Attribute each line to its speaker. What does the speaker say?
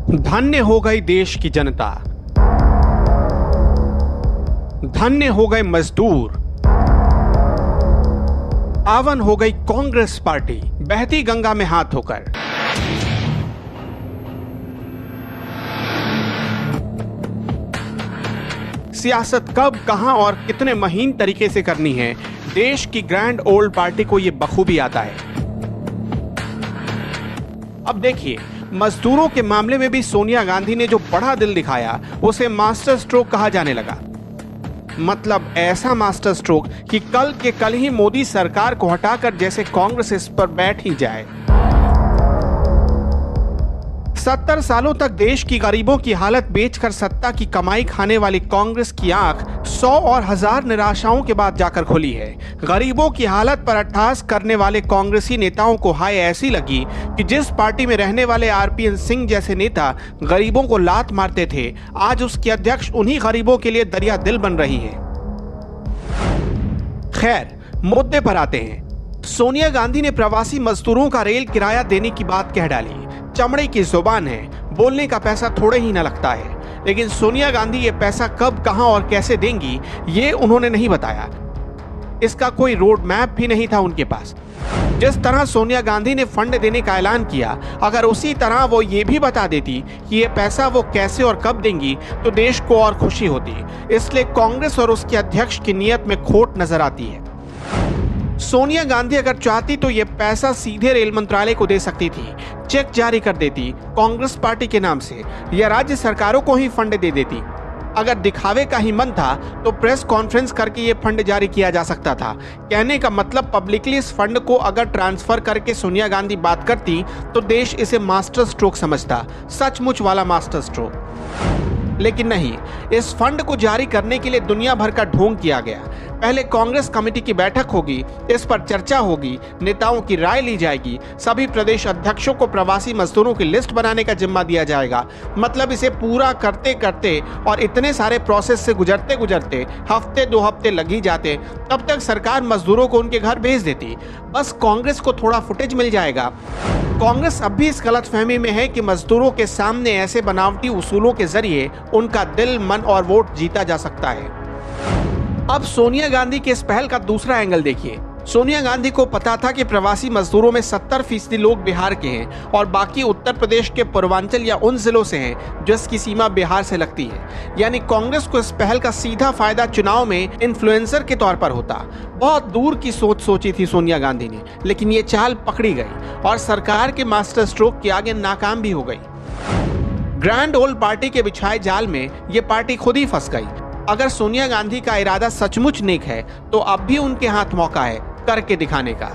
Speaker 1: धन्य हो गई देश की जनता, धन्य हो गए मजदूर, पावन हो गई कांग्रेस पार्टी बहती गंगा में हाथ धोकर। सियासत कब, कहां और कितने महीन तरीके से करनी है, देश की ग्रैंड ओल्ड पार्टी को यह बखूबी आता है। अब देखिए, मजदूरों के मामले में भी सोनिया गांधी ने जो बड़ा दिल दिखाया उसे मास्टर स्ट्रोक कहा जाने लगा। मतलब ऐसा मास्टर स्ट्रोक कि कल के कल ही मोदी सरकार को हटाकर जैसे कांग्रेस इस पर बैठ ही जाए। 70 सालों तक देश की गरीबों की हालत बेचकर सत्ता की कमाई खाने वाली कांग्रेस की आंख 100 और 1000 निराशाओं के बाद जाकर खुली है। गरीबों की हालत पर अट्टहास करने वाले कांग्रेसी नेताओं को हाय ऐसी लगी कि जिस पार्टी में रहने वाले आरपीएन सिंह जैसे नेता गरीबों को लात मारते थे, आज उसके अध्यक्ष उन्हीं गरीबों के लिए दरिया दिल बन रही है। खैर, मुद्दे पर आते हैं। सोनिया गांधी ने प्रवासी मजदूरों का रेल किराया देने की बात कह डाली। चमड़े की जुबान है, बोलने का पैसा थोड़े ही न लगता है, लेकिन सोनिया गांधी ये पैसा कब, कहां और कैसे देंगी ये उन्होंने नहीं बताया। इसका कोई रोड मैप भी नहीं था उनके पास। जिस तरह सोनिया गांधी ने फंड देने का ऐलान किया, अगर उसी तरह वो ये भी बता देती कि ये पैसा वो कैसे और कब देंगी तो देश को और खुशी होती। इसलिए कांग्रेस और उसके अध्यक्ष की नीयत में खोट नजर आती है। सोनिया गांधी अगर चाहती तो ये पैसा सीधे रेल मंत्रालय को दे सकती थी, चेक जारी कर देती कांग्रेस पार्टी के नाम से, या राज्य सरकारों को ही फंड दे देती। अगर दिखावे का ही मन था तो प्रेस कॉन्फ्रेंस करके ये फंड जारी किया जा सकता था। कहने का मतलब, पब्लिकली इस फंड को अगर ट्रांसफर करके सोनिया गांधी बात करती तो देश इसे मास्टर स्ट्रोक समझता, सचमुच वाला मास्टर स्ट्रोक। लेकिन नहीं, इस फंड को जारी करने के लिए दुनिया भर का ढोंग किया गया। पहले कांग्रेस कमेटी की बैठक होगी, इस पर चर्चा होगी, नेताओं की राय ली जाएगी, सभी प्रदेश अध्यक्षों को प्रवासी मजदूरों की लिस्ट बनाने का जिम्मा दिया जाएगा। मतलब इसे पूरा करते करते और इतने सारे प्रोसेस से गुजरते गुजरते हफ्ते 2 हफ्ते लग ही जाते, तब तक सरकार मजदूरों को उनके घर भेज देती। बस कांग्रेस को थोड़ा फुटेज मिल जाएगा। कांग्रेस अब भी इस गलतफहमी में है कि मजदूरों के सामने ऐसे बनावटी उसूलों के जरिए उनका दिल, मन और वोट जीता जा सकता है। अब सोनिया गांधी के इस पहल का दूसरा एंगल देखिए। सोनिया गांधी को पता था कि प्रवासी मजदूरों में 70% लोग बिहार के हैं और बाकी उत्तर प्रदेश के पूर्वांचल या उन जिलों से हैं जिसकी सीमा बिहार से लगती है। यानी कांग्रेस को इस पहल का सीधा फायदा चुनाव में इन्फ्लुएंसर के तौर पर होता। बहुत दूर की सोच सोची थी सोनिया गांधी ने, लेकिन ये चाल पकड़ी गई और सरकार के मास्टर स्ट्रोक के आगे नाकाम भी हो गई। ग्रैंड ओल्ड पार्टी के बिछाए जाल में ये पार्टी खुद ही फंस गई। अगर सोनिया गांधी का इरादा सचमुच नेक है तो अब भी उनके हाथ मौका है करके दिखाने का।